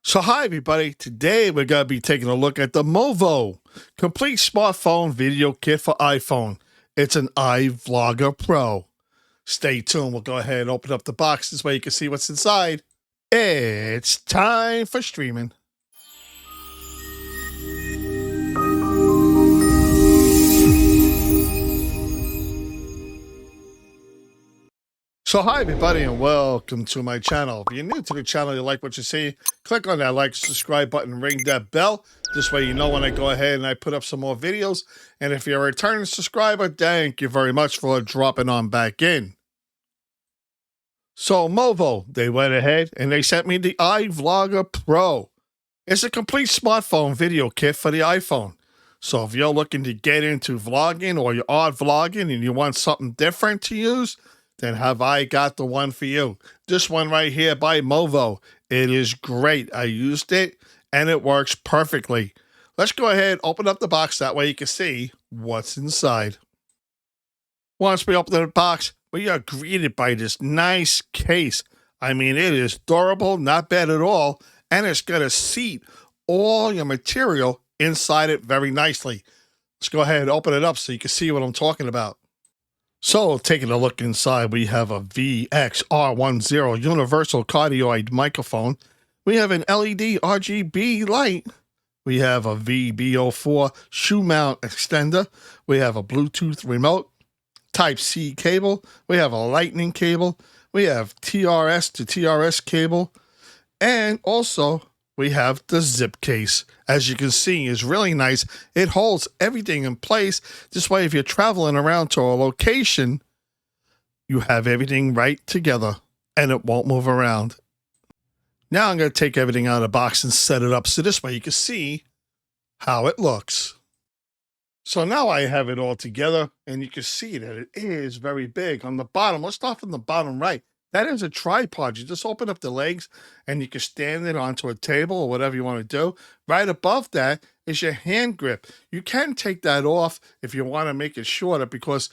So hi everybody, today we're going to be taking a look at the MOVO Complete Smartphone Video Kit for iPhone. It's an iVlogger Pro. Stay tuned, we'll go ahead and open up the box, this way you can see what's inside. It's time for streaming. So hi everybody and welcome to my channel. If you're new to the channel, you like what you see, click on that like, subscribe button, ring that bell. This way you know when I go ahead and I put up some more videos. And if you're a returning subscriber, thank you very much for dropping on back in. So MOVO, they went ahead and they sent me the iVlogger Pro. It's a complete smartphone video kit for the iPhone. So if you're looking to get into vlogging or you are vlogging and you want something different to use, then have I got the one for you. This one right here by MOVO. It is great. I used it and it works perfectly. Let's go ahead, open up the box. That way you can see what's inside. Once we open the box, we are greeted by this nice case. I mean, it is durable, not bad at all. And it's going to seat all your material inside it very nicely. Let's go ahead and open it up so you can see what I'm talking about. So, taking a look inside, we have a VXR10 universal cardioid microphone. We have an LED RGB light. We have a VB04 shoe mount extender. We have a Bluetooth remote, Type-C cable. We have a lightning cable. We have TRS to TRS cable. And also, we have the zip case. As you can see, is really nice. It holds everything in place. This way, if you're traveling around to a location, you have everything right together and it won't move around. Now I'm going to take everything out of the box and set it up so this way you can see how it looks. So now I have it all together and you can see that it is very big. On the bottom, let's start from the bottom right. That is a tripod. You just open up the legs and you can stand it onto a table or whatever you want to do. Right above that is your hand grip. You can take that off if you want to make it shorter because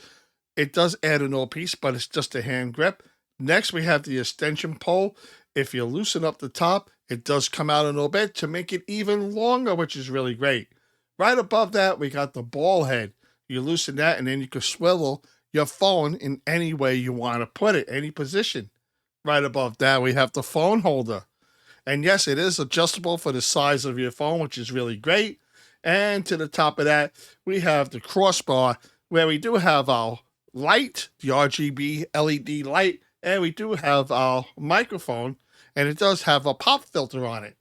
it does add an old piece, but it's just a hand grip. Next, we have the extension pole. If you loosen up the top, it does come out a little bit to make it even longer, which is really great. Right above that, we got the ball head. You loosen that and then you can swivel your phone in any way you want to put it, any position. Right above that, we have the phone holder. And yes, it is adjustable for the size of your phone, which is really great. And to the top of that, we have the crossbar where we do have our light, the RGB LED light, and we do have our microphone, and it does have a pop filter on it.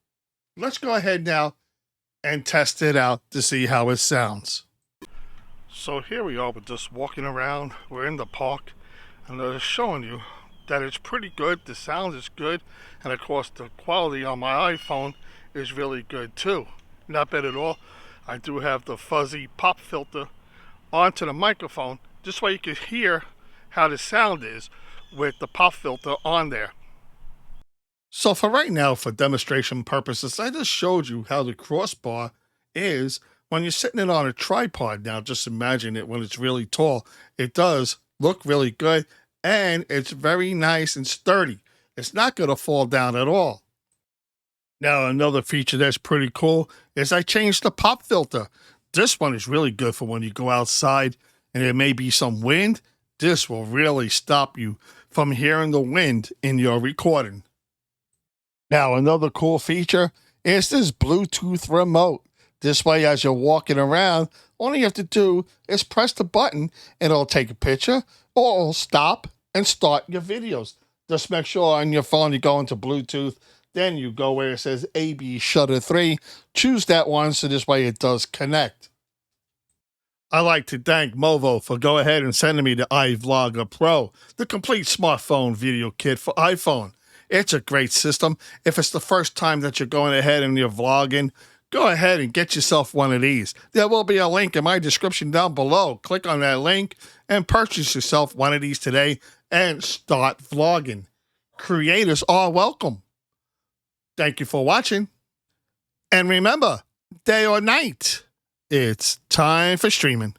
Let's go ahead now and test it out to see how it sounds. So here we are, we're just walking around, we're in the park, and they're showing you that it's pretty good, the sound is good, and of course the quality on my iPhone is really good too. Not bad at all. I do have the fuzzy pop filter onto the microphone, this way you can hear how the sound is with the pop filter on there. So for right now, for demonstration purposes, I just showed you how the crossbar is when you're sitting it on a tripod. Now just imagine it when it's really tall. It does look really good and it's very nice and sturdy. It's not going to fall down at all. Now another feature that's pretty cool is I changed the pop filter. This one is really good for when you go outside and there may be some wind. This will really stop you from hearing the wind in your recording. Now another cool feature is this Bluetooth remote. This way, as you're walking around, all you have to do is press the button and it'll take a picture or it'll stop and start your videos. Just make sure on your phone you go into Bluetooth, then you go where it says AB Shutter 3. Choose that one so this way it does connect. I'd like to thank MOVO for go ahead and sending me the iVlogger Pro, the complete smartphone video kit for iPhone. It's a great system. If it's the first time that you're going ahead and you're vlogging, go ahead and get yourself one of these. There will be a link in my description down below. Click on that link and purchase yourself one of these today and start vlogging. Creators are welcome. Thank you for watching. And remember, day or night, it's time for streaming.